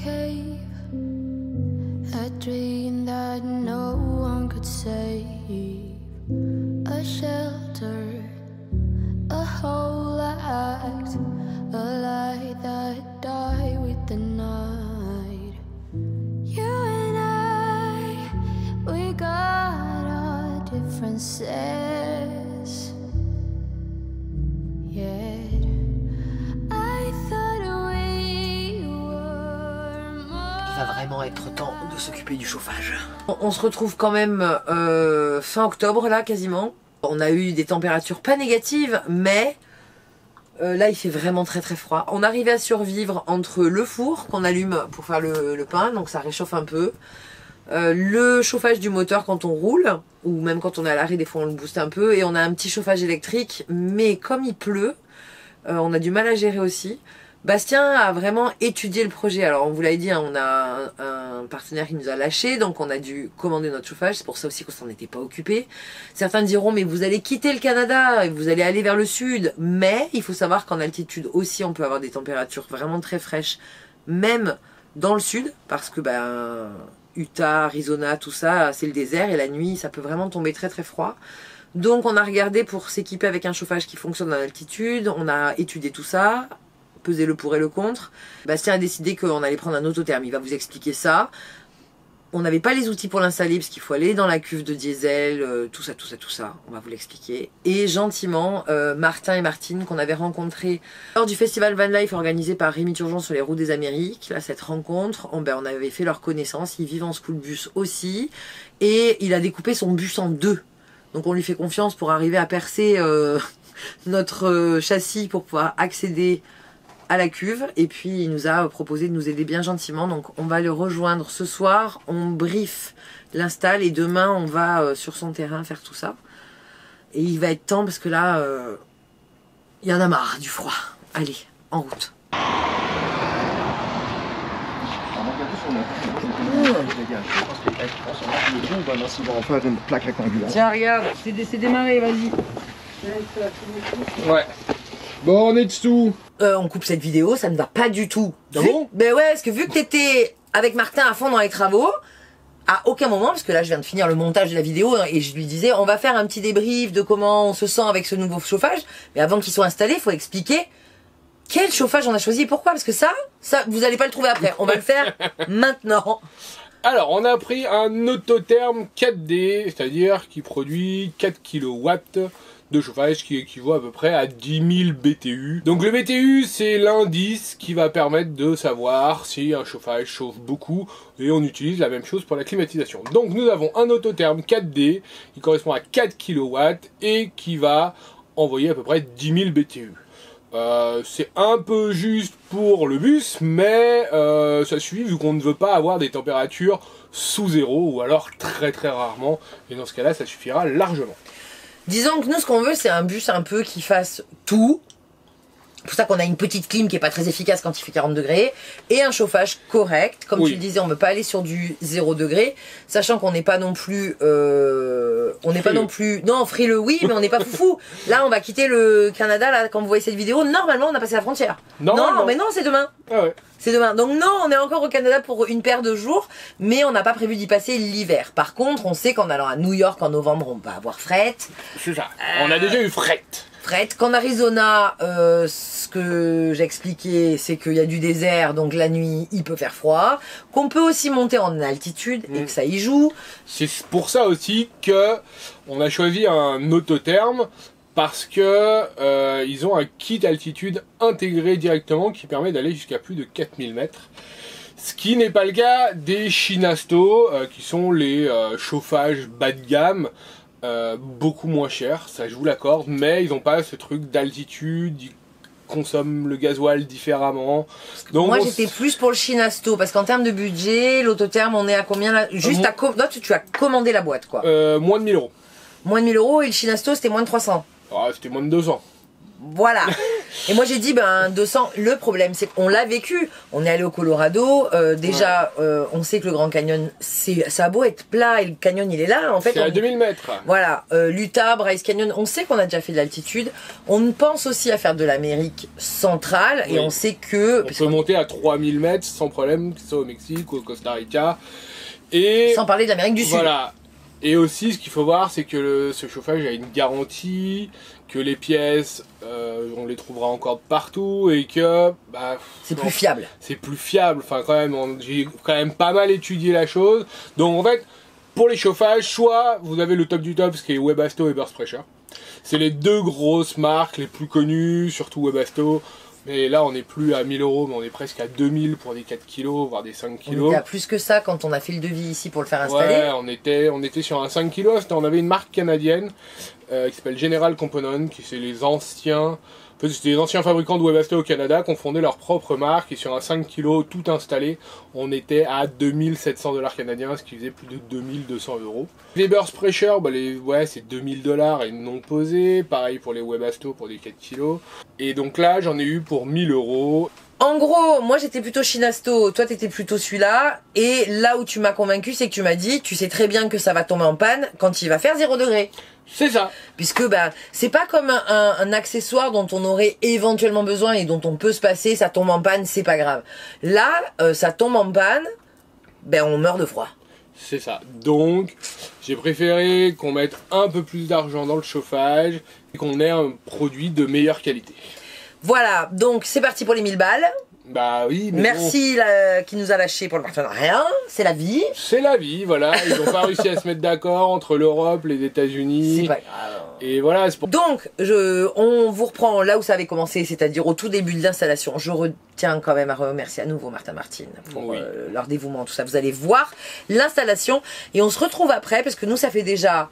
cave, a dream that no one could save, a shelter, a whole act, a light that died with the night. You and I, we got our differences, yet I thought we were more. Il va vraiment être temps de s'occuper du chauffage. On se retrouve quand même fin octobre là quasiment. On a eu des températures pas négatives, mais là il fait vraiment très très froid. On arrivait à survivre entre le four qu'on allume pour faire le pain, donc ça réchauffe un peu. Le chauffage du moteur quand on roule, ou même quand on est à l'arrêt, des fois on le booste un peu. Et on a un petit chauffage électrique, mais comme il pleut, on a du mal à gérer aussi. Bastien a vraiment étudié le projet. Alors on vous l'avait dit, hein, on a un partenaire qui nous a lâché, donc on a dû commander notre chauffage. C'est pour ça aussi qu'on s'en était pas occupé. Certains diront mais vous allez quitter le Canada et vous allez aller vers le sud. Mais il faut savoir qu'en altitude aussi on peut avoir des températures vraiment très fraîches, même dans le sud, parce que Utah, Arizona, tout ça, c'est le désert et la nuit ça peut vraiment tomber très très froid. Donc on a regardé pour s'équiper avec un chauffage qui fonctionne en altitude. On a étudié tout ça, peser le pour et le contre. Bastien a décidé qu'on allait prendre un autotherme, il va vous expliquer ça. On n'avait pas les outils pour l'installer parce qu'il faut aller dans la cuve de diesel, tout ça, on va vous l'expliquer. Et gentiment, Martin et Martine qu'on avait rencontrés lors du festival Van Life organisé par Rémi Turgeon sur les routes des Amériques, là cette rencontre, on avait fait leur connaissance, ils vivent en school bus aussi, et il a découpé son bus en deux. Donc on lui fait confiance pour arriver à percer notre châssis pour pouvoir accéder à la cuve, et puis il nous a proposé de nous aider bien gentiment, donc on va le rejoindre ce soir, on brief l'install et demain on va sur son terrain faire tout ça. Et il va être temps parce que là il y en a marre du froid. Allez, en route. Tiens regarde, c'est démarré, vas-y. Ouais. Bon, on est dessous. On coupe cette vidéo, ça ne va pas du tout. Ah bon? Ben ouais, parce que vu que t'étais avec Martin à fond dans les travaux, à aucun moment, parce que là je viens de finir le montage de la vidéo et je lui disais on va faire un petit débrief de comment on se sent avec ce nouveau chauffage, mais avant qu'il soit installé, il faut expliquer quel chauffage on a choisi et pourquoi, parce que ça vous allez pas le trouver après, on va le faire maintenant. Alors, on a pris un autotherme 4D, c'est-à-dire qui produit 4 kW de chauffage qui équivaut à peu près à 10 000 BTU. Donc le BTU, c'est l'indice qui va permettre de savoir si un chauffage chauffe beaucoup, et on utilise la même chose pour la climatisation. Donc nous avons un autotherme 4D qui correspond à 4 kW et qui va envoyer à peu près 10 000 BTU. C'est un peu juste pour le bus, mais ça suffit vu qu'on ne veut pas avoir des températures sous zéro, ou alors très très rarement, et dans ce cas-là, ça suffira largement. Disons que nous, ce qu'on veut, c'est un bus un peu qui fasse tout. C'est pour ça qu'on a une petite clim qui est pas très efficace quand il fait 40 degrés. Et un chauffage correct. Comme tu le disais, on ne veut pas aller sur du 0 degré. Sachant qu'on n'est pas non plus... Non, frileux, oui, mais on n'est pas foufou. Là, on va quitter le Canada. Là, quand vous voyez cette vidéo, normalement, on a passé la frontière. Non, mais non, c'est demain. Ah ouais. C'est demain. Donc non, on est encore au Canada pour une paire de jours, mais on n'a pas prévu d'y passer l'hiver. Par contre, on sait qu'en allant à New York en novembre, on va avoir fret. C'est ça. On a déjà eu fret. Qu'en Arizona, ce que j'expliquais, c'est qu'il y a du désert, donc la nuit, il peut faire froid. Qu'on peut aussi monter en altitude et que ça y joue. C'est pour ça aussi que on a choisi un autotherme, parce que ils ont un kit altitude intégré directement qui permet d'aller jusqu'à plus de 4000 mètres. Ce qui n'est pas le cas des Shinasto, qui sont les chauffages bas de gamme, beaucoup moins chers, ça je vous l'accorde, mais ils n'ont pas ce truc d'altitude, ils consomment le gasoil différemment. Donc moi j'étais plus pour le Shinasto, parce qu'en termes de budget, l'autotherme on est à combien là? Juste non, tu as commandé la boîte quoi. Moins de 1000 €. Moins de 1000 € et le Shinasto c'était moins de 300. Ah, c'était moins de 200. Voilà. Et moi j'ai dit, ben 200, le problème c'est qu'on l'a vécu. On est allé au Colorado, déjà on sait que le Grand Canyon, ça a beau être plat et le canyon il est là, en fait. C'est à 2000 mètres. Voilà, l'Utah, Bryce Canyon, on sait qu'on a déjà fait de l'altitude. On pense aussi à faire de l'Amérique centrale et on sait que... On peut monter à 3000 mètres sans problème, que ce soit au Mexique ou au Costa Rica. Et sans parler de l'Amérique du Sud. Voilà. Et aussi, ce qu'il faut voir, c'est que ce chauffage a une garantie, que les pièces, on les trouvera encore partout et que... Bah, c'est plus fiable. C'est plus fiable. Enfin, quand même, j'ai quand même pas mal étudié la chose. Donc, en fait, pour les chauffages, soit vous avez le top du top, ce qui est Webasto et Burst Pressure. C'est les deux grosses marques les plus connues, surtout Webasto. Mais là, on n'est plus à 1000 €, mais on est presque à 2000 pour des 4 kg, voire des 5 kg. On était à plus que ça quand on a fait le devis ici pour le faire installer. Ouais, on était sur un 5 kg. On avait une marque canadienne qui s'appelle General Component, qui c'est les anciens... En fait, c'était les anciens fabricants de Webasto au Canada qui ont fondé leur propre marque. Et sur un 5 kg tout installé, on était à 2700 $ canadiens, ce qui faisait plus de 2200 €. Les Burst Pressure, bah c'est 2000 $ et non posés. Pareil pour les Webasto pour des 4 kg. Et donc là, j'en ai eu pour 1000 €. En gros, moi j'étais plutôt Shinasto, toi t'étais plutôt celui-là. Et là où tu m'as convaincu, c'est que tu m'as dit, tu sais très bien que ça va tomber en panne quand il va faire 0 degré. C'est ça. Puisque c'est pas comme un accessoire dont on aurait éventuellement besoin et dont on peut se passer, ça tombe en panne, c'est pas grave. Là, ça tombe en panne, on meurt de froid. C'est ça. Donc, j'ai préféré qu'on mette un peu plus d'argent dans le chauffage et qu'on ait un produit de meilleure qualité. Voilà, donc c'est parti pour les 1000 balles. Bah oui, mais merci qui nous a lâché pour le partenariat, c'est la vie. C'est la vie, voilà. Ils n'ont pas réussi à se mettre d'accord entre l'Europe, les États-Unis. C'est pas grave. Et voilà. Donc, on vous reprend là où ça avait commencé, c'est-à-dire au tout début de l'installation. Je retiens quand même à remercier à nouveau Martin Martin pour leur dévouement, tout ça. Vous allez voir l'installation et on se retrouve après parce que nous, ça fait déjà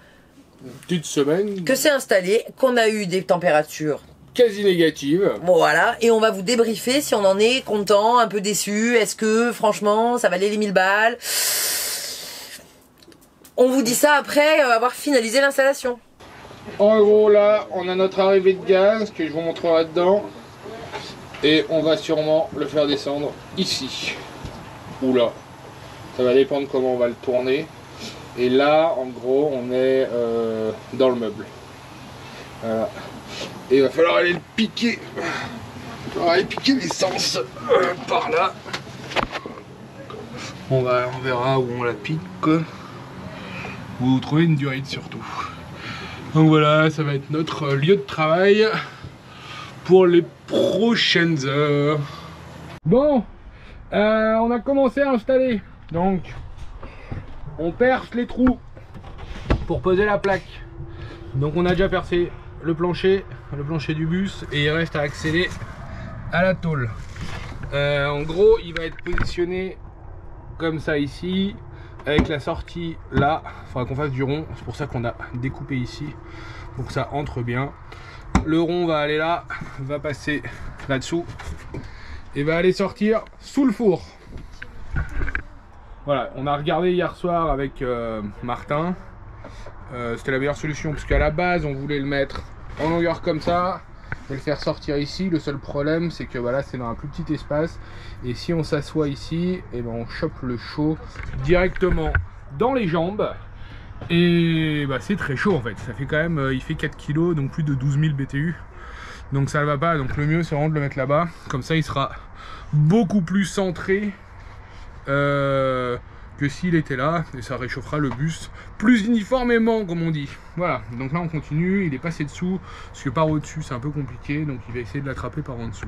une petite semaine que c'est installé, qu'on a eu des températures quasi négative. Voilà, et on va vous débriefer si on en est content, un peu déçu. Est-ce que franchement ça valait les 1000 balles? On vous dit ça après avoir finalisé l'installation. En gros là, on a notre arrivée de gaz que je vous montrerai dedans. Et on va sûrement le faire descendre ici. Ou là. Ça va dépendre comment on va le tourner. Et là, en gros, on est dans le meuble. Voilà. Et il va falloir aller le piquer. Il va falloir aller piquer l'essence par là. On verra où on la pique. Vous trouvez une durite surtout. Donc voilà, ça va être notre lieu de travail pour les prochaines heures. Bon, on a commencé à installer. Donc, on perce les trous pour poser la plaque. Donc on a déjà percé le plancher du bus et il reste à accéder à la tôle. En gros, il va être positionné comme ça ici, avec la sortie là. Il faudra qu'on fasse du rond, c'est pour ça qu'on a découpé ici, pour que ça entre bien. Le rond va aller là, va passer là-dessous et va aller sortir sous le four. Voilà, on a regardé hier soir avec Martin. C'était la meilleure solution parce qu'à la base on voulait le mettre en longueur comme ça et le faire sortir ici. Le seul problème c'est que voilà, c'est dans un plus petit espace et si on s'assoit ici, et on chope le chaud directement dans les jambes et c'est très chaud en fait. Ça fait quand même, il fait 4 kg, donc plus de 12 000 BTU, donc ça ne va pas. Donc le mieux c'est vraiment de le mettre là-bas, comme ça il sera beaucoup plus centré que s'il était là, et ça réchauffera le bus plus uniformément comme on dit. Voilà, donc là on continue, il est passé dessous, parce que par au-dessus c'est un peu compliqué, donc il va essayer de l'attraper par en dessous.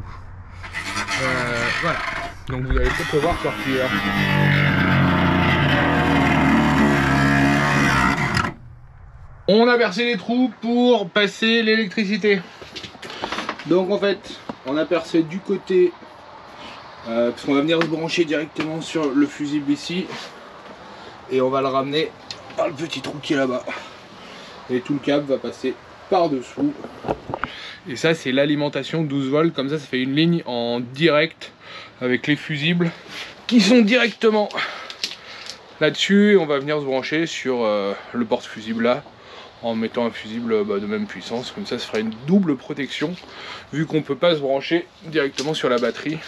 Voilà, donc vous allez peut-être le voir sortir. On a percé les trous pour passer l'électricité. Donc en fait, on a percé du côté parce qu'on va venir se brancher directement sur le fusible ici et on va le ramener par le petit trou qui est là-bas et tout le câble va passer par dessous et ça c'est l'alimentation 12 volts. Comme ça fait une ligne en direct avec les fusibles qui sont directement là-dessus et on va venir se brancher sur le porte-fusible là en mettant un fusible de même puissance. Comme ça fera une double protection vu qu'on peut pas se brancher directement sur la batterie.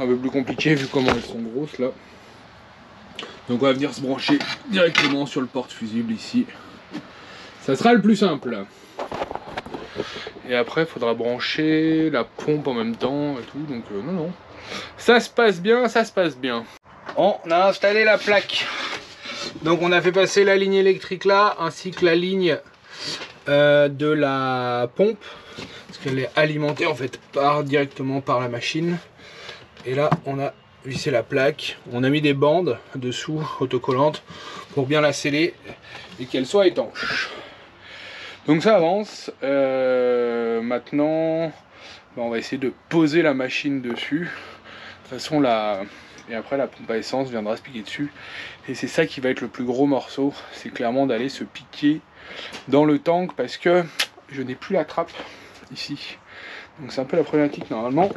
Un peu plus compliqué vu comment elles sont grosses là. Donc on va venir se brancher directement sur le porte-fusible ici. Ça sera le plus simple. Et après il faudra brancher la pompe en même temps et tout. Donc non. Ça se passe bien, ça se passe bien. On a installé la plaque. Donc on a fait passer la ligne électrique là, ainsi que la ligne de la pompe. Parce qu'elle est alimentée en fait directement par la machine. Et là on a vissé la plaque. On a mis des bandes dessous, autocollantes, pour bien la sceller et qu'elle soit étanche. Donc ça avance. Maintenant, on va essayer de poser la machine dessus. De toute façon, et après la pompe à essence viendra se piquer dessus. Et c'est ça qui va être le plus gros morceau. C'est clairement d'aller se piquer dans le tank parce que je n'ai plus la trappe ici. Donc c'est un peu la problématique normalement.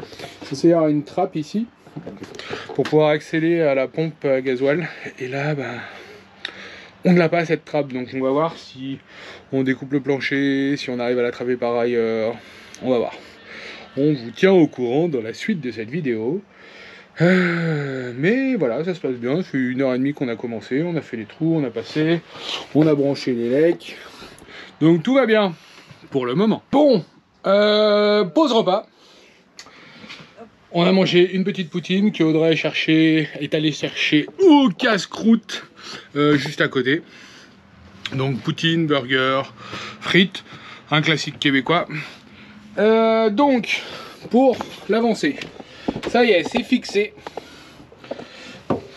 C'est y avoir une trappe ici pour pouvoir accéder à la pompe à gasoil. Et là, on ne l'a pas cette trappe. Donc on va voir si on découpe le plancher, si on arrive à l'attraper par ailleurs. On va voir. On vous tient au courant dans la suite de cette vidéo. Mais voilà, ça se passe bien. C'est 1h30 qu'on a commencé. On a fait les trous, on a passé, on a branché les lecs. Donc tout va bien pour le moment. Bon, pause repas. On a mangé une petite poutine que Audrey est allée chercher au casse-croûte juste à côté. Donc poutine, burger, frites, un classique québécois. Donc pour l'avancée, ça y est, c'est fixé.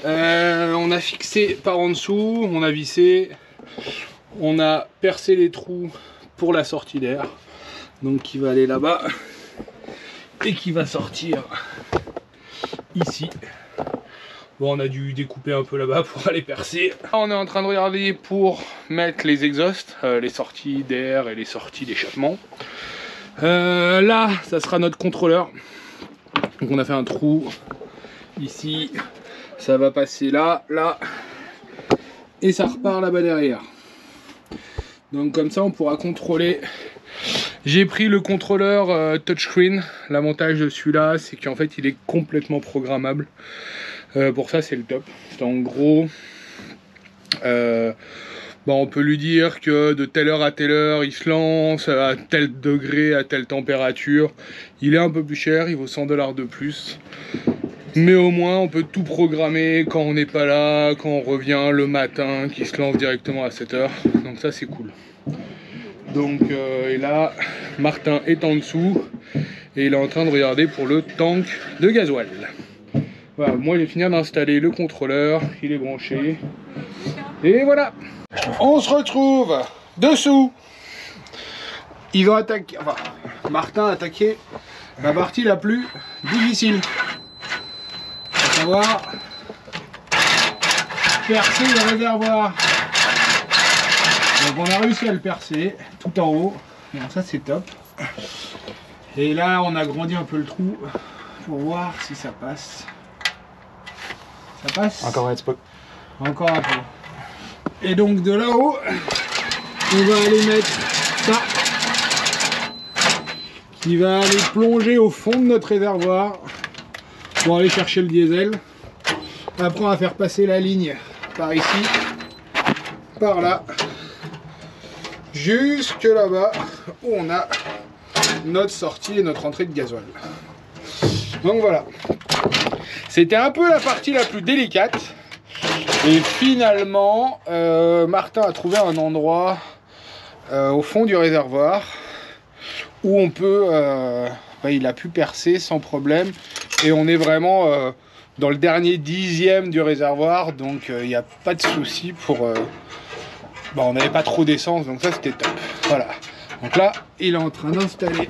On a fixé par en dessous, on a vissé, on a percé les trous pour la sortie d'air, donc qui va aller là-bas et qui va sortir ici. Bon, on a dû découper un peu là-bas pour aller percer. On est en train de regarder pour mettre les exhausts, les sorties d'air et les sorties d'échappement. Là, ça sera notre contrôleur. Donc on a fait un trou ici, ça va passer là, là, et ça repart là-bas derrière. Donc comme ça on pourra contrôler. J'ai pris le contrôleur touchscreen. L'avantage de celui-là, c'est qu'en fait il est complètement programmable. Pour ça c'est le top. En gros, on peut lui dire que de telle heure à telle heure il se lance, à tel degré, à telle température. Il est un peu plus cher, il vaut 100 $ de plus. Mais au moins on peut tout programmer quand on n'est pas là, quand on revient le matin, qui se lance directement à 7 h. Donc ça c'est cool. Donc et là, Martin est en dessous et il est en train de regarder pour le tank de gasoil. Voilà, moi j'ai fini d'installer le contrôleur, il est branché. Et voilà. On se retrouve dessous. Ils ont attaqué, enfin, Martin a attaqué la partie la plus difficile. À savoir percer le réservoir. Donc on a réussi à le percer tout en haut. Donc ça c'est top. Et là on a agrandi un peu le trou pour voir si ça passe. Ça passe? Encore un petit peu. Encore un peu. Et donc de là-haut, on va aller mettre ça, qui va aller plonger au fond de notre réservoir pour aller chercher le diesel. Après on va faire passer la ligne par ici, par là, jusque là-bas où on a notre sortie et notre entrée de gasoil. Donc voilà. C'était un peu la partie la plus délicate. Et finalement, Martin a trouvé un endroit au fond du réservoir où on peut, il a pu percer sans problème. Et on est vraiment dans le dernier dixième du réservoir, donc il n'y a pas de souci pour... on n'avait pas trop d'essence, donc ça c'était top. Voilà. Donc là, il est en train d'installer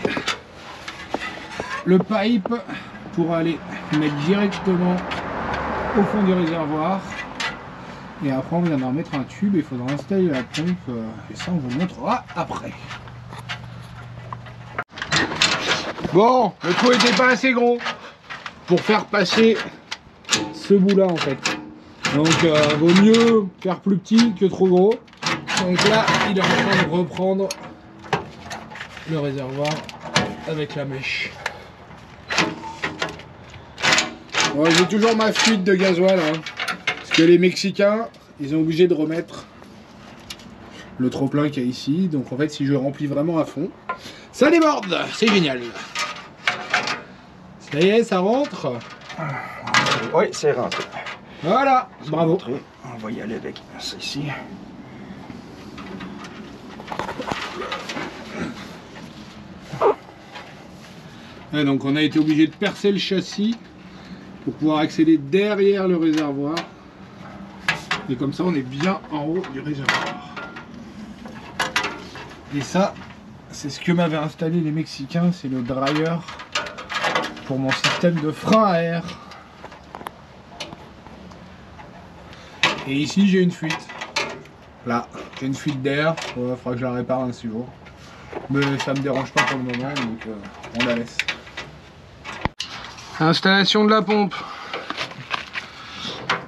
le pipe pour aller mettre directement au fond du réservoir. Et après on viendra mettre un tube et il faudra installer la pompe et ça on vous montrera après. Bon, le trou n'était pas assez gros pour faire passer ce bout là en fait. Donc vaut mieux faire plus petit que trop gros. Donc là, il est en train de reprendre le réservoir avec la mèche. Bon, j'ai toujours ma fuite de gasoil, hein, parce que les Mexicains, ils ont obligé de remettre le trop-plein qu'il y a ici. Donc en fait, si je remplis vraiment à fond, ça déborde. C'est génial. Ça y est, ça rentre. Oui, c'est rentré. Voilà, bravo. On va y aller avec ça ici. Et donc on a été obligé de percer le châssis pour pouvoir accéder derrière le réservoir. Et comme ça on est bien en haut du réservoir. Et ça, c'est ce que m'avaient installé les Mexicains, c'est le dryer pour mon système de frein à air. Et ici j'ai une fuite. Là, j'ai une fuite d'air, il faudra que je la répare un de ces jours. Mais ça me dérange pas pour le moment, donc on la laisse. Installation de la pompe.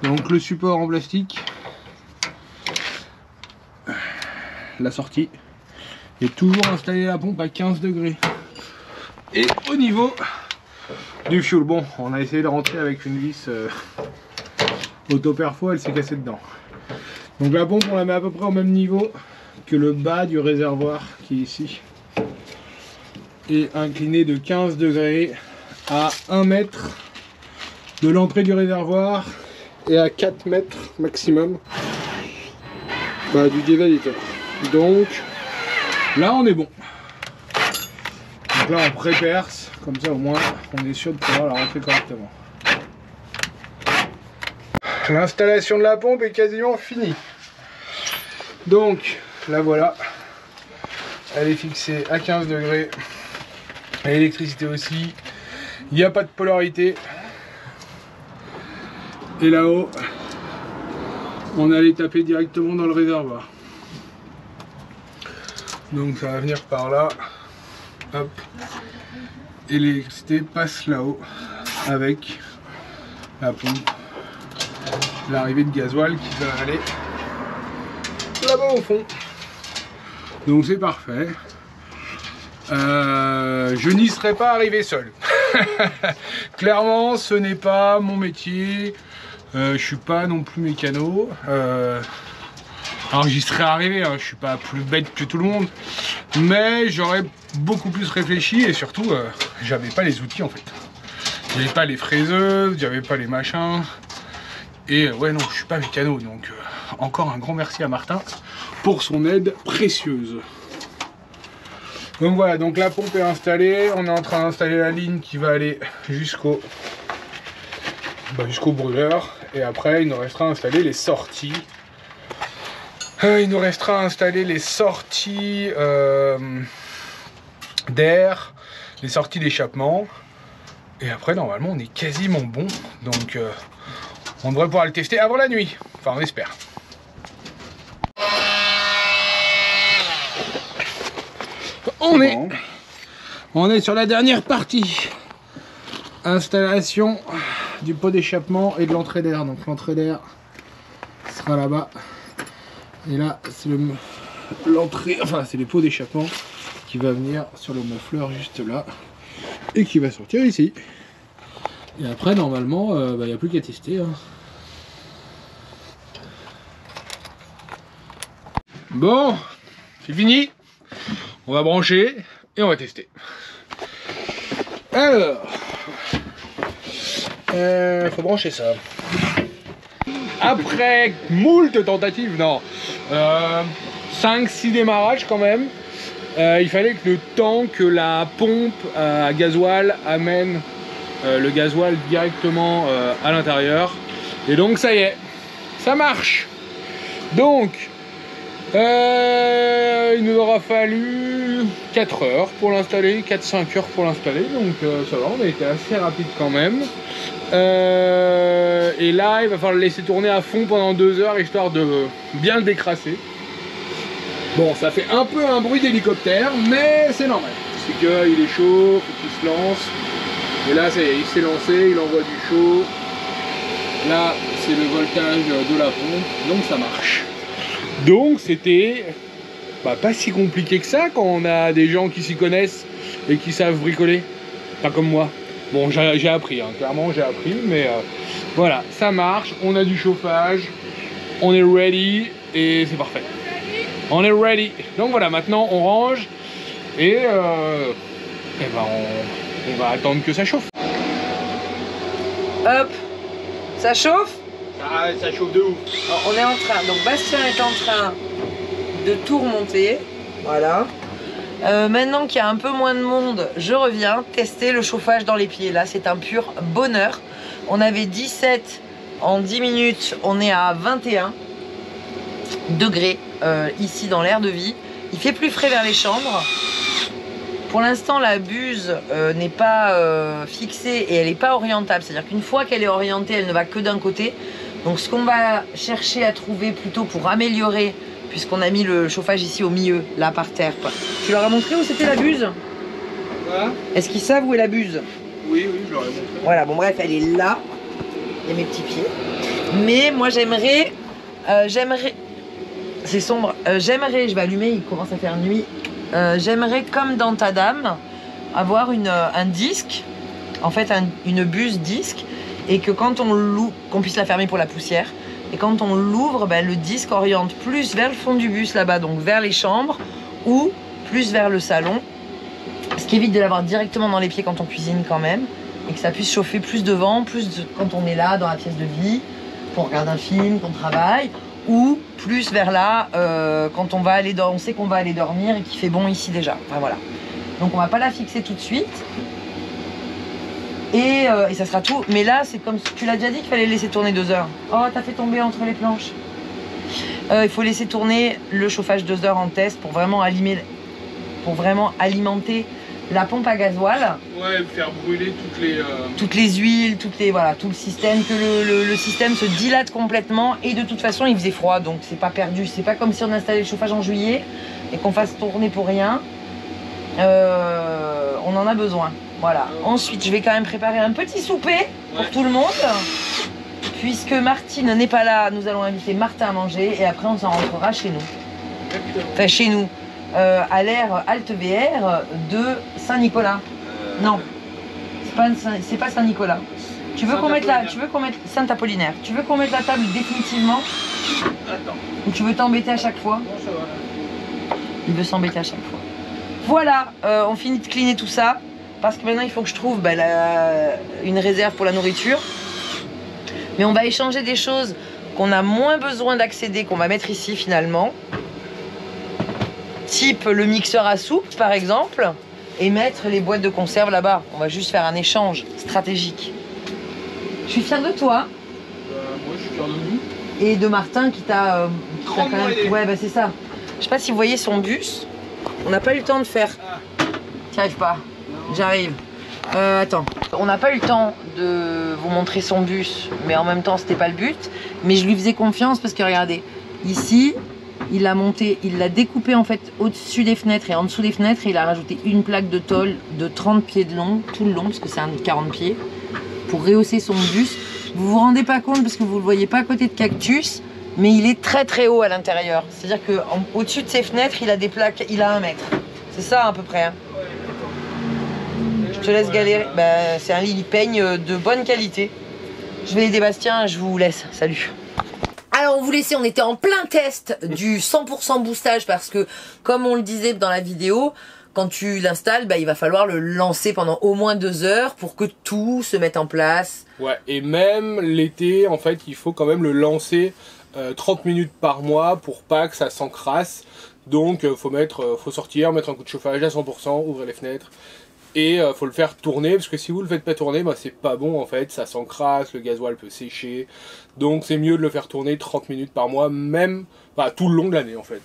Donc le support en plastique. La sortie. Et toujours installer la pompe à 15 degrés. Et au niveau du fuel, bon, on a essayé de rentrer avec une vis auto-perfo, elle s'est cassée dedans. Donc la pompe, on la met à peu près au même niveau que le bas du réservoir qui est ici. Et incliné de 15 degrés à 1 mètre de l'entrée du réservoir et à 4 mètres maximum du dévaliteur. Donc là on est bon. Donc là on pré-perce, comme ça au moins on est sûr de pouvoir la rentrer correctement. L'installation de la pompe est quasiment finie. Donc la voilà, elle est fixée à 15 degrés. L'électricité aussi, il n'y a pas de polarité. Et là-haut, on allait taper directement dans le réservoir. Donc ça va venir par là, hop, et l'électricité passe là-haut avec la pompe, l'arrivée de gasoil qui va aller là-bas au fond. Donc c'est parfait. Je n'y serais pas arrivé seul. Clairement, ce n'est pas mon métier. Je suis pas non plus mécano. Alors j'y serais arrivé, hein, je suis pas plus bête que tout le monde, mais j'aurais beaucoup plus réfléchi et surtout, j'avais pas les outils en fait. J'avais pas les fraiseuses, j'avais pas les machins. Et ouais non, je suis pas mécano, donc encore un grand merci à Martin pour son aide précieuse. Donc voilà, donc la pompe est installée, on est en train d'installer la ligne qui va aller jusqu'au brûleur. Et après, il nous restera à installer les sorties. D'air, les sorties d'échappement. Et après, normalement, on est quasiment bon. Donc, on devrait pouvoir le tester avant la nuit. Enfin, on espère. On est sur la dernière partie. Installation du pot d'échappement et de l'entrée d'air. Donc l'entrée d'air sera là-bas. Et là, c'est l'entrée, enfin c'est les pots d'échappement qui va venir sur le muffler juste là. Et qui va sortir ici. Et après, normalement, il n'y a plus qu'à tester. Hein. Bon, c'est fini. On va brancher et on va tester. Alors, faut brancher ça. Après moult tentatives, non, 5-6 démarrages quand même, il fallait que le temps que la pompe à gasoil amène le gasoil directement à l'intérieur. Et donc ça y est, ça marche. Donc il nous aura fallu 4 heures pour l'installer, 4-5 heures pour l'installer, donc ça va, on a été assez rapide quand même. Et là, il va falloir le laisser tourner à fond pendant 2 heures, histoire de bien le décrasser. Bon, ça fait un peu un bruit d'hélicoptère, mais c'est normal. C'est qu'il est chaud, faut qu'il se lance. Et là, ça y est, il s'est lancé, il envoie du chaud. Là, c'est le voltage de la pompe, donc ça marche. Donc c'était pas si compliqué que ça quand on a des gens qui s'y connaissent et qui savent bricoler. Pas comme moi. Bon, j'ai appris, hein, clairement j'ai appris, mais voilà, ça marche, on a du chauffage, on est ready et c'est parfait. On est ready. Donc voilà, maintenant on range et on va attendre que ça chauffe. Hop, ça chauffe? Ah, ça chauffe de ouf. Alors, on est en train, donc Bastien est en train de tout remonter, voilà. Maintenant qu'il y a un peu moins de monde, je reviens tester le chauffage dans les pieds. Là, c'est un pur bonheur. On avait 17 en 10 minutes, on est à 21 degrés ici dans l'air de vie. Il fait plus frais vers les chambres. Pour l'instant, la buse n'est pas fixée et elle n'est pas orientable. C'est-à-dire qu'une fois qu'elle est orientée, elle ne va que d'un côté. Donc ce qu'on va chercher à trouver plutôt pour améliorer, puisqu'on a mis le chauffage ici au milieu, là par terre. Tu leur as montré où c'était la buse? Voilà. Est-ce qu'ils savent où est la buse? Oui, je leur ai montré. Voilà, bon bref, elle est là. Il y a mes petits pieds. Mais moi j'aimerais... c'est sombre. J'aimerais, je vais allumer, il commence à faire nuit. J'aimerais, comme dans ta dame, avoir un disque, en fait une buse disque, et que quand on l'ouvre, qu'on puisse la fermer pour la poussière, et quand on l'ouvre, le disque oriente plus vers le fond du bus là-bas, donc vers les chambres, ou plus vers le salon, ce qui évite de l'avoir directement dans les pieds quand on cuisine quand même, et que ça puisse chauffer plus devant, quand on est là dans la pièce de vie, qu'on regarde un film, qu'on travaille, ou plus vers là quand on va aller on sait qu'on va aller dormir et qu'il fait bon ici déjà. Enfin, voilà. Donc on va pas la fixer tout de suite. Et ça sera tout. Mais là, c'est comme tu l'as déjà dit qu'il fallait laisser tourner 2 heures. Oh, t'as fait tomber entre les planches. Il faut laisser tourner le chauffage 2 heures en test pour vraiment alimenter la pompe à gasoil. Ouais, faire brûler toutes les huiles, voilà, tout le système, que le système se dilate complètement. Et de toute façon, il faisait froid, donc c'est pas perdu. C'est pas comme si on installait le chauffage en juillet et qu'on fasse tourner pour rien. On en a besoin. Voilà. Ensuite, je vais quand même préparer un petit souper pour tout le monde. Puisque Martine n'est pas là, nous allons inviter Martin à manger et après on s'en rentrera chez nous. Enfin, chez nous. À l'aire Halte VR de Saint-Nicolas. Non, c'est pas Saint-Nicolas. Tu veux qu'on mette Saint-Apollinaire. Tu veux qu'on mette la table définitivement? Attends. Ou tu veux t'embêter à chaque fois? Non, ça va. Il veut s'embêter à chaque fois. Voilà, on finit de cleaner tout ça. Parce que maintenant il faut que je trouve une réserve pour la nourriture. Mais on va échanger des choses qu'on a moins besoin d'accéder, qu'on va mettre ici finalement. Type le mixeur à soupe par exemple. Et mettre les boîtes de conserve là-bas. On va juste faire un échange stratégique. Je suis fière de toi. Moi je suis fière de nous. Et de Martin qui t'a quand même... aidé. Ouais, c'est ça. Je sais pas si vous voyez son bus. On n'a pas eu le temps de faire... T'y arrives pas? J'arrive. Attends. On n'a pas eu le temps de vous montrer son bus, mais en même temps c'était pas le but. Mais je lui faisais confiance parce que regardez, ici, il l'a monté, il l'a découpé en fait au-dessus des fenêtres et en dessous des fenêtres et il a rajouté une plaque de tôle de 30 pieds de long, tout le long, parce que c'est un de 40 pieds, pour rehausser son bus. Vous vous rendez pas compte parce que vous le voyez pas à côté de Cactus, mais il est très très haut à l'intérieur. C'est-à-dire qu'au-dessus de ses fenêtres, il a des plaques, il a 1 mètre. C'est ça à peu près. Hein. Je te laisse galérer. C'est un lit peigne de bonne qualité. Je vais aider Bastien, je vous laisse. Salut. Alors on vous laissait, on était en plein test du 100% boostage parce que comme on le disait dans la vidéo, quand tu l'installes, il va falloir le lancer pendant au moins 2 heures pour que tout se mette en place. Ouais, et même l'été, en fait, il faut quand même le lancer 30 minutes par mois pour pas que ça s'encrasse. Donc faut sortir, mettre un coup de chauffage à 100%, ouvrir les fenêtres. Et faut le faire tourner, parce que si vous le faites pas tourner, c'est pas bon en fait, ça s'encrasse, le gasoil peut sécher. Donc c'est mieux de le faire tourner 30 minutes par mois, même tout le long de l'année en fait.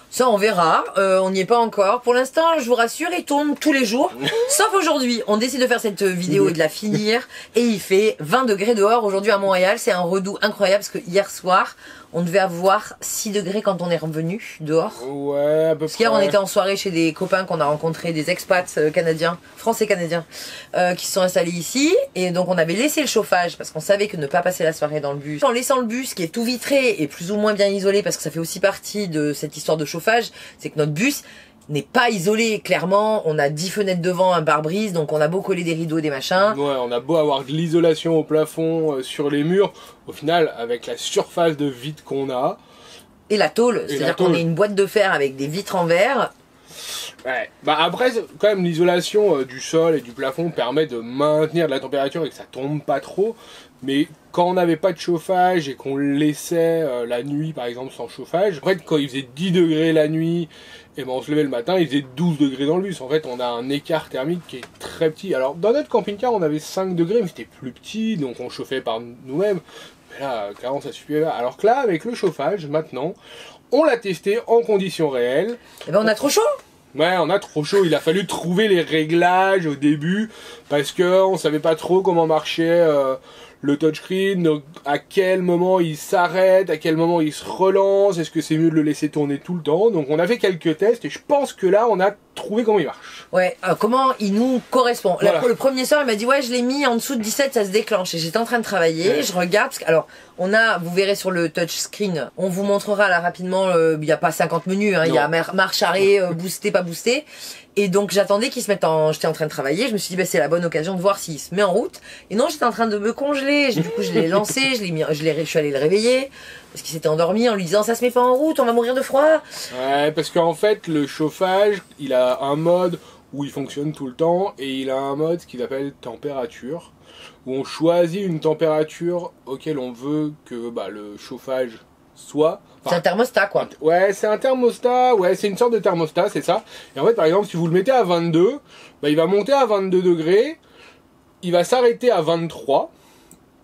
Ça on verra, on n'y est pas encore. Pour l'instant, je vous rassure, il tourne tous les jours. Sauf aujourd'hui, on décide de faire cette vidéo et de la finir. Et il fait 20 degrés dehors aujourd'hui à Montréal, c'est un redout incroyable parce que hier soir, on devait avoir 6 degrés quand on est revenu dehors. Ouais, à peu Parce qu'hier, on près. était en soirée chez des copains qu'on a rencontrés, des expats canadiens, français canadiens, qui se sont installés ici. Et donc, on avait laissé le chauffage parce qu'on savait que ne pas passer la soirée dans le bus. En laissant le bus qui est tout vitré et plus ou moins bien isolé, parce que ça fait aussi partie de cette histoire de chauffage, c'est que notre bus n'est pas isolé. Clairement, on a 10 fenêtres devant, un pare-brise, donc on a beau coller des rideaux, des machins. Ouais, on a beau avoir de l'isolation au plafond, sur les murs, au final, avec la surface de vitre qu'on a. Et la tôle, c'est-à-dire qu'on est une boîte de fer avec des vitres en verre. Ouais. Bah après, quand même, l'isolation du sol et du plafond permet de maintenir de la température et que ça tombe pas trop. Mais quand on n'avait pas de chauffage et qu'on le laissait la nuit, par exemple, sans chauffage, en fait, quand il faisait 10 degrés la nuit, et ben on se levait le matin, il faisait 12 degrés dans le bus. En fait, on a un écart thermique qui est très petit. Alors, dans notre camping-car, on avait 5 degrés, mais c'était plus petit, donc on chauffait par nous-mêmes. Mais là, clairement, ça suffisait pas. Alors que là, avec le chauffage, maintenant, on l'a testé en conditions réelles. Et ben on a trop chaud. Ouais, on a trop chaud. Il a fallu trouver les réglages au début parce que on savait pas trop comment marchait le touchscreen, donc à quel moment il s'arrête, à quel moment il se relance, est-ce que c'est mieux de le laisser tourner tout le temps. Donc on a fait quelques tests et je pense que là on a trouvé comment il marche. Ouais, comment il nous correspond. Voilà. Là, le premier soir, il m'a dit ouais, je l'ai mis en dessous de 17, ça se déclenche. Et j'étais en train de travailler, Ouais. je regarde parce que alors on a, vous verrez sur le touchscreen, on vous montrera là rapidement. Il n'y a pas 50 menus, hein, il y a marche, arrêt, booster, pas booster. Et donc j'attendais qu'il se mette en... J'étais en train de travailler, je me suis dit bah, c'est la bonne occasion de voir s'il se met en route. Et non, j'étais en train de me congeler. Du coup je l'ai lancé, je suis allée le réveiller parce qu'il s'était endormi en lui disant ça se met pas en route, on va mourir de froid. Ouais, parce qu'en fait le chauffage, il a un mode où il fonctionne tout le temps et il a un mode qu'il appelle température, où on choisit une température auquel on veut que le chauffage soit. C'est un thermostat quoi. Ouais, c'est un thermostat, ouais, c'est une sorte de thermostat, c'est ça. Et en fait, par exemple, si vous le mettez à 22, il va monter à 22 degrés, il va s'arrêter à 23,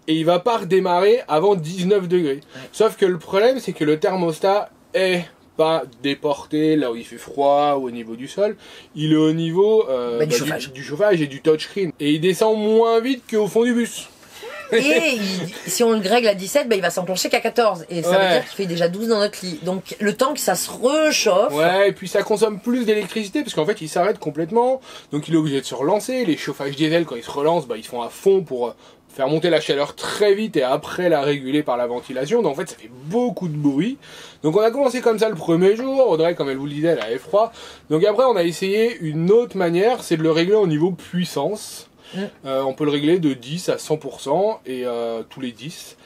et il va pas redémarrer avant 19 degrés. Ouais. Sauf que le problème, c'est que le thermostat est pas déporté là où il fait froid ou au niveau du sol, il est au niveau du chauffage et du touchscreen. Et il descend moins vite qu'au fond du bus. Et si on le règle à 17, il va s'enclencher qu'à 14. Et ça veut dire qu'il fait déjà 12 dans notre lit. Donc le temps que ça se réchauffe. Ouais, et puis ça consomme plus d'électricité parce qu'en fait il s'arrête complètement. Donc il est obligé de se relancer. Les chauffages diesel, quand ils se relancent, ils se font à fond pour faire monter la chaleur très vite et après la réguler par la ventilation. Donc en fait ça fait beaucoup de bruit. Donc on a commencé comme ça le premier jour. Audrey, comme elle vous le disait, elle avait froid. Donc après on a essayé une autre manière, c'est de le régler au niveau puissance. On peut le régler de 10 à 100% et tous les 10.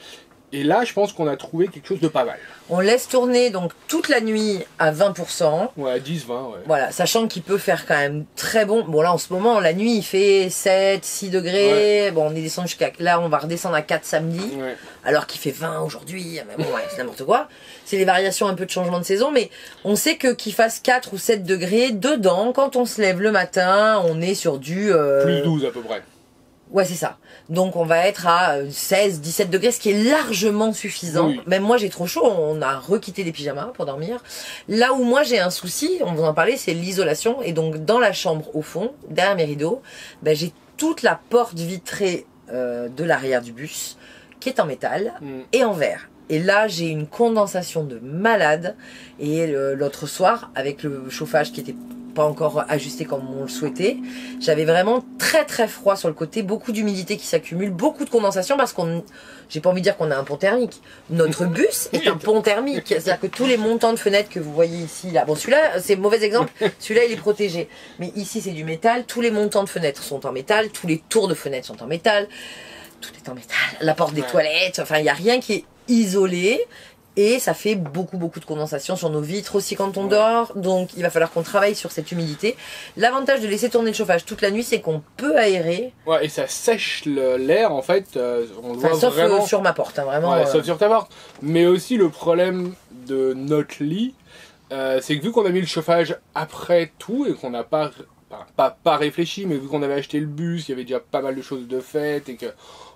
Et là, je pense qu'on a trouvé quelque chose de pas mal. On laisse tourner donc toute la nuit à 20%. Ouais, 10, 20, ouais. Voilà, sachant qu'il peut faire quand même très bon. Bon là en ce moment, la nuit il fait 7, 6 degrés. Ouais. Bon, on est descendu jusqu'à... Là, on va redescendre à 4 samedi. Ouais. Alors qu'il fait 20 aujourd'hui. Mais bon, ouais, c'est n'importe quoi. C'est les variations un peu de changement de saison. Mais on sait que qu'il fasse 4 ou 7 degrés dedans, quand on se lève le matin, on est sur du... Plus 12 à peu près. Ouais, c'est ça. Donc on va être à 16, 17 degrés, ce qui est largement suffisant. Oui. Même moi j'ai trop chaud, on a requitté les pyjamas pour dormir. Là où moi j'ai un souci, on vous en parlait, c'est l'isolation. Et donc dans la chambre au fond, derrière mes rideaux, j'ai toute la porte vitrée de l'arrière du bus qui est en métal et en verre. Et là, j'ai une condensation de malade. Et l'autre soir, avec le chauffage qui était pas encore ajusté comme on le souhaitait, j'avais vraiment très très froid sur le côté, beaucoup d'humidité qui s'accumule, beaucoup de condensation parce j'ai pas envie de dire qu'on a un pont thermique. Notre bus est un pont thermique. C'est-à-dire que tous les montants de fenêtres que vous voyez ici, là, bon celui-là, c'est mauvais exemple, celui-là il est protégé. Mais ici c'est du métal, tous les montants de fenêtres sont en métal, tous les tours de fenêtres sont en métal, tout est en métal, la porte des toilettes, enfin il n'y a rien qui est isolé. Et ça fait beaucoup de condensation sur nos vitres aussi quand on dort. Donc il va falloir qu'on travaille sur cette humidité. L'avantage de laisser tourner le chauffage toute la nuit, c'est qu'on peut aérer. Ouais, et ça sèche l'air en fait. On le voit sauf vraiment... sur ma porte, hein, vraiment. Ouais, sauf sur ta porte. Mais aussi le problème de notre lit, c'est que vu qu'on a mis le chauffage après tout et qu'on n'a pas réfléchi, mais vu qu'on avait acheté le bus, il y avait déjà pas mal de choses de faites et que...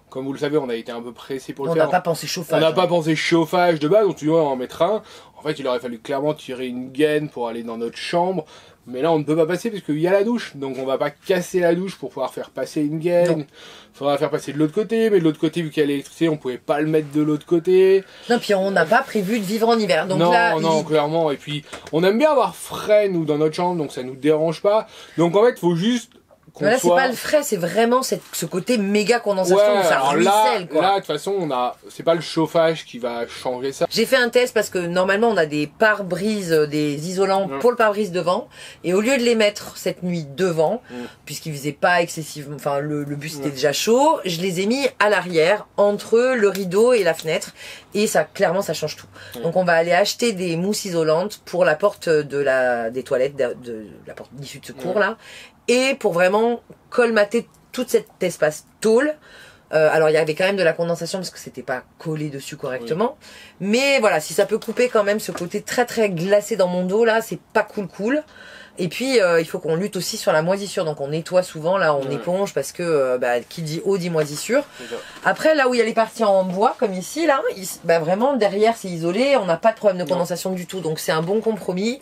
Comme vous le savez, on a été un peu pressé pour le faire. On n'a pas pensé chauffage. On n'a pas pensé chauffage de base, donc tu vois, on va en mettre un. En fait, il aurait fallu clairement tirer une gaine pour aller dans notre chambre. Mais là, on ne peut pas passer parce qu'il y a la douche. Donc, on va pas casser la douche pour pouvoir faire passer une gaine. Il faudra faire passer de l'autre côté. Mais de l'autre côté, vu qu'il y a l'électricité, on pouvait pas le mettre de l'autre côté. Non, puis on n'a pas prévu de vivre en hiver. Donc non, là, clairement. Et puis, on aime bien avoir frais, nous, dans notre chambre. Donc, ça nous dérange pas. Donc, en fait, il faut juste... Là, c'est pas le frais, c'est vraiment ce côté méga condensation où ça ruisselle, quoi. Là, de toute façon, c'est pas le chauffage qui va changer ça. J'ai fait un test parce que normalement, on a des pare-brises, des isolants pour le pare-brise devant. Et au lieu de les mettre cette nuit devant, puisqu'il faisait pas excessivement, enfin, le bus était déjà chaud, je les ai mis à l'arrière, entre le rideau et la fenêtre. Et ça, clairement, ça change tout. Donc, on va aller acheter des mousses isolantes pour la porte des toilettes, de la porte d'issue de secours, là. Et pour vraiment colmater tout cet espace tôle. Alors il y avait quand même de la condensation parce que c'était pas collé dessus correctement. Mais voilà, si ça peut couper quand même ce côté très très glacé dans mon dos là, c'est pas cool. Et puis il faut qu'on lutte aussi sur la moisissure. Donc on nettoie souvent, là on éponge parce que qui dit eau dit moisissure. Après là où il y a les parties en bois comme ici là, vraiment derrière c'est isolé, on n'a pas de problème de condensation du tout. Donc c'est un bon compromis.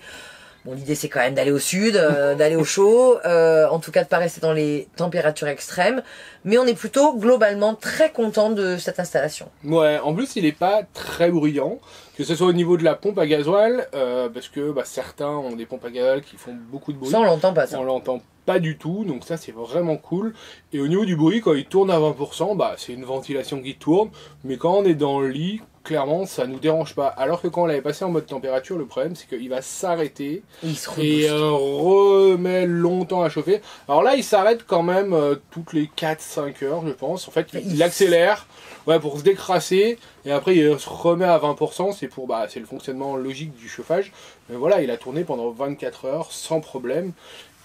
Bon, l'idée c'est quand même d'aller au sud, d'aller au chaud, en tout cas de pas rester dans les températures extrêmes, mais on est plutôt globalement très content de cette installation. Ouais, en plus il est pas très bruyant, que ce soit au niveau de la pompe à gasoil, parce que certains ont des pompes à gasoil qui font beaucoup de bruit. Ça on l'entend pas ça. On l'entend pas du tout, donc ça c'est vraiment cool. Et au niveau du bruit, quand il tourne à 20%, c'est une ventilation qui tourne, mais quand on est dans le lit, clairement ça nous dérange pas. Alors que quand on l'avait passé en mode température, le problème c'est qu'il va s'arrêter et remet longtemps à chauffer. Alors là il s'arrête quand même toutes les 4-5 heures je pense. En fait il accélère pour se décrasser et après il se remet à 20%. C'est c'est le fonctionnement logique du chauffage. Mais voilà, il a tourné pendant 24 heures sans problème.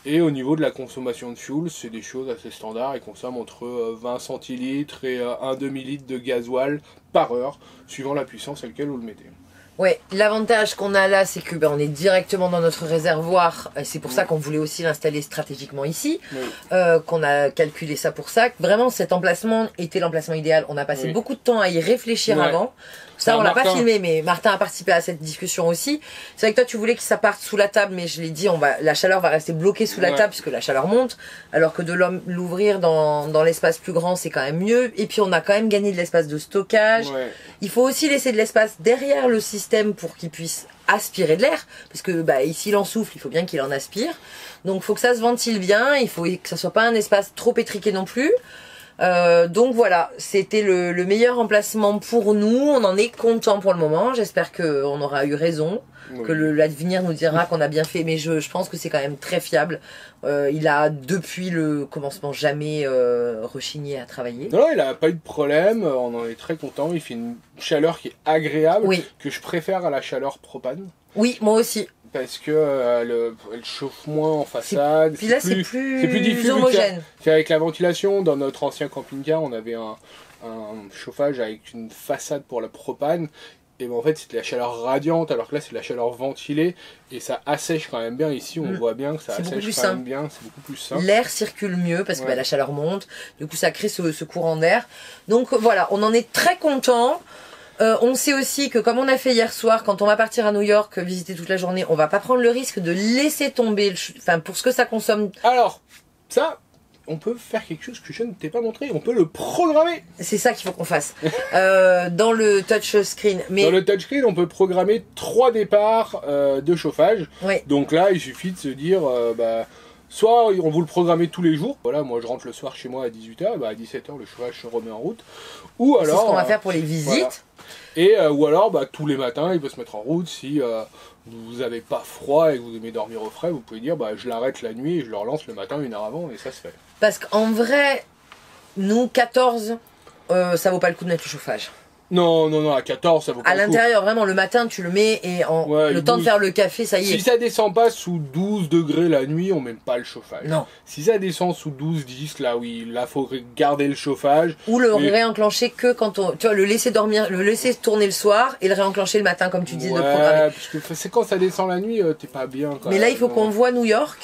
Et au niveau de la consommation de fuel, c'est des choses assez standards. Il consomme entre 20 centilitres et 1 demi-litre de gasoil par heure, suivant la puissance à laquelle vous le mettez. Ouais, l'avantage qu'on a là, c'est que on est directement dans notre réservoir. C'est pour ça qu'on voulait aussi l'installer stratégiquement ici, qu'on a calculé ça pour ça. Vraiment, cet emplacement était l'emplacement idéal. On a passé beaucoup de temps à y réfléchir avant. Ça, on l'a pas filmé, mais Martin a participé à cette discussion aussi. C'est vrai que toi, tu voulais que ça parte sous la table, mais je l'ai dit, la chaleur va rester bloquée sous la table puisque la chaleur monte, alors que de l'ouvrir dans l'espace plus grand, c'est quand même mieux. Et puis, on a quand même gagné de l'espace de stockage. Il faut aussi laisser de l'espace derrière le système pour qu'il puisse aspirer de l'air, parce que ici il en souffle, il faut bien qu'il en aspire. Donc, il faut que ça se ventile bien. Il faut que ça soit pas un espace trop étriqué non plus. Donc voilà, c'était le meilleur emplacement pour nous. On en est content pour le moment. J'espère qu'on aura eu raison, que l'avenir nous dira qu'on a bien fait. Mais je pense que c'est quand même très fiable. Il a depuis le commencement jamais rechigné à travailler. Non, il a pas eu de problème. On en est très content. Il fait une chaleur qui est agréable, que je préfère à la chaleur propane. Oui, moi aussi. Parce que elle chauffe moins en façade. Puis là, c'est plus diffus, homogène. Avec la ventilation, dans notre ancien camping-car, on avait un chauffage avec une façade pour la propane. Et en fait, c'était la chaleur radiante, alors que là, c'est de la chaleur ventilée. Et ça assèche quand même bien. Ici, on voit bien que ça assèche quand même bien. C'est beaucoup plus simple. L'air circule mieux parce que la chaleur monte. Du coup, ça crée ce courant d'air. Donc voilà, on en est très content. On sait aussi que comme on a fait hier soir, quand on va partir à New York visiter toute la journée, on va pas prendre le risque de laisser tomber, pour ce que ça consomme. Alors, ça, on peut faire quelque chose que je ne t'ai pas montré, on peut le programmer. C'est ça qu'il faut qu'on fasse. Dans le touchscreen. Dans le touchscreen, on peut programmer 3 départs de chauffage. Donc là, il suffit de se dire... soit on vous le programmer tous les jours, voilà, moi je rentre le soir chez moi à 18h, à 17h le chauffage se remet en route. Ou alors, c'est ce qu'on va faire pour les visites. Voilà. Et ou alors tous les matins il peut se mettre en route si vous n'avez pas froid et que vous aimez dormir au frais, vous pouvez dire je l'arrête la nuit et je le relance le matin 1 heure avant et ça se fait. Parce qu'en vrai, nous 14, ça vaut pas le coup de mettre le chauffage. Non, à 14 ça vaut pas à le coup. l'intérieur, vraiment, le matin tu le mets et le temps de faire le café, ça y est. Si ça descend pas sous 12 degrés la nuit, on met pas le chauffage. Non. Si ça descend sous 12-10, là oui, là faut garder le chauffage. Ou le réenclencher que quand tu vois, le laisser dormir, le laisser tourner le soir et le réenclencher le matin comme tu dis de programmer. Parce que c'est quand ça descend la nuit, t'es pas bien. Mais là il faut qu'on voit New York.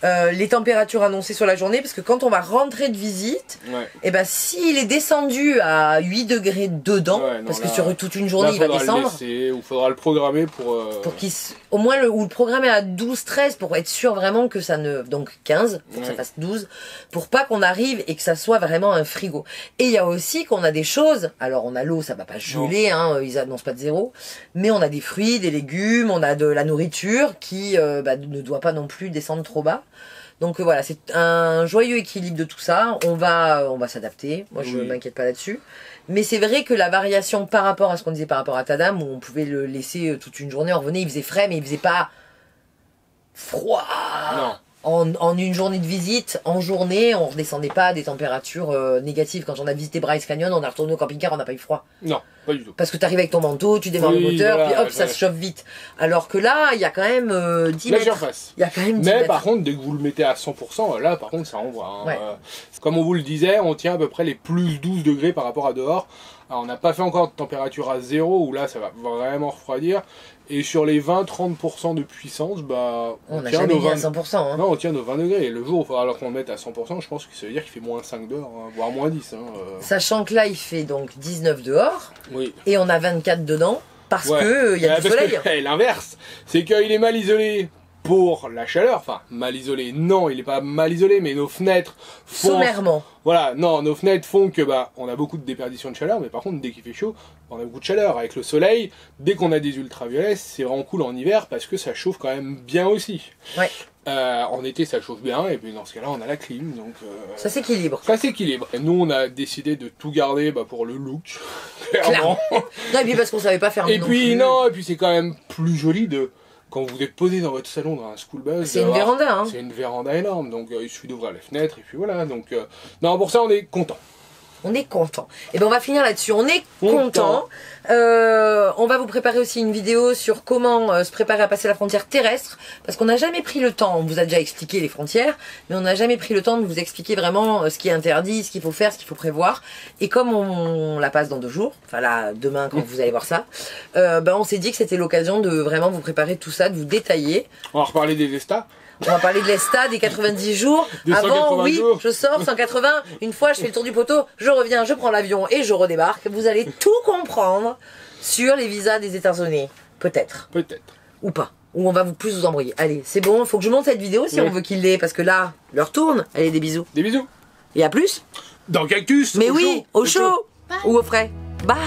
les températures annoncées sur la journée, parce que quand on va rentrer de visite, et ben s'il est descendu à 8 degrés dedans, parce que sur toute une journée il va descendre, il faudra le programmer pour qu'il au moins ou le programmer à 12-13 pour être sûr vraiment que ça ne, donc 15 pour que ça fasse 12, pour pas qu'on arrive et que ça soit vraiment un frigo. Et il y a aussi qu'on a des choses, alors on a l'eau, ça va pas geler, hein, ils annoncent pas de 0, mais on a des fruits, des légumes, on a de la nourriture qui ne doit pas non plus descendre trop bas. Donc voilà, c'est un joyeux équilibre de tout ça. On va s'adapter. Moi, je m'inquiète pas là-dessus. Mais c'est vrai que la variation par rapport à ce qu'on disait par rapport à ta dame, où on pouvait le laisser toute une journée, on revenait, il faisait frais, mais il faisait pas froid. Non. En une journée de visite, en journée, on redescendait pas à des températures négatives. Quand on a visité Bryce Canyon, on a retourné au camping-car, on n'a pas eu froid. Non, pas du tout. Parce que t'arrives avec ton manteau, tu démarres le moteur, voilà, puis hop, ça se chauffe vite. Alors que là, il y a quand même 10 mètres. Surface. Il y a quand même 10 Mais mètres. par contre, dès que vous le mettez à 100%, là, par contre, ça envoie. Hein. Comme on vous le disait, on tient à peu près les plus 12 degrés par rapport à dehors. Alors, on n'a pas fait encore de température à 0, où là, ça va vraiment refroidir. Et sur les 20-30% de puissance, on n'a jamais mis à 100%. Hein. Non, on tient nos 20 degrés. Et le jour où il faudra qu'on le mette à 100%, je pense que ça veut dire qu'il fait moins 5 dehors, hein, voire moins 10. Hein, Sachant que là, il fait donc 19 dehors. Oui. Et on a 24 dedans. Parce que il y a du soleil. L'inverse, c'est qu'il est mal isolé pour la chaleur. Enfin, mal isolé, non, il n'est pas mal isolé, mais nos fenêtres font... Sommairement. Voilà, non, nos fenêtres font que on a beaucoup de déperdition de chaleur, mais par contre, dès qu'il fait chaud, on a beaucoup de chaleur. Avec le soleil, dès qu'on a des ultraviolets, c'est vraiment cool en hiver parce que ça chauffe quand même bien aussi. Ouais. En été, ça chauffe bien, et puis dans ce cas-là, on a la clim, donc... ça s'équilibre. Ça s'équilibre. Et nous, on a décidé de tout garder pour le look, clairement. Non, et puis parce qu'on savait pas faire et puis c'est quand même plus joli de... Quand vous êtes posé dans votre salon dans un school bus, c'est une véranda, hein. C'est une véranda énorme, donc il suffit d'ouvrir les fenêtres et puis voilà. Donc non, pour ça on est content. On est content. Et ben on va finir là-dessus. On est content. On va vous préparer aussi une vidéo sur comment se préparer à passer la frontière terrestre, parce qu'on n'a jamais pris le temps. On vous a déjà expliqué les frontières, mais on n'a jamais pris le temps de vous expliquer vraiment ce qui est interdit, ce qu'il faut faire, ce qu'il faut prévoir. Et comme on la passe dans 2 jours, enfin là demain quand vous allez voir ça, on s'est dit que c'était l'occasion de vraiment vous préparer tout ça, de vous détailler. On va reparler des Vestas. On va parler de l'ESTA, des 90 jours. Avant, oui, jours. je sors, 180. Une fois, je fais le tour du poteau, je reviens, je prends l'avion et je redébarque. Vous allez tout comprendre sur les visas des États-Unis. Peut-être. Peut-être. Ou pas. Ou on va plus vous embrouiller. Allez, c'est bon, il faut que je monte cette vidéo si on veut qu'il l'ait. Parce que là, l'heure tourne. Allez, des bisous. Des bisous. Et à plus. Dans Cactus. Mais oui, au chaud. Ou au frais. Bye.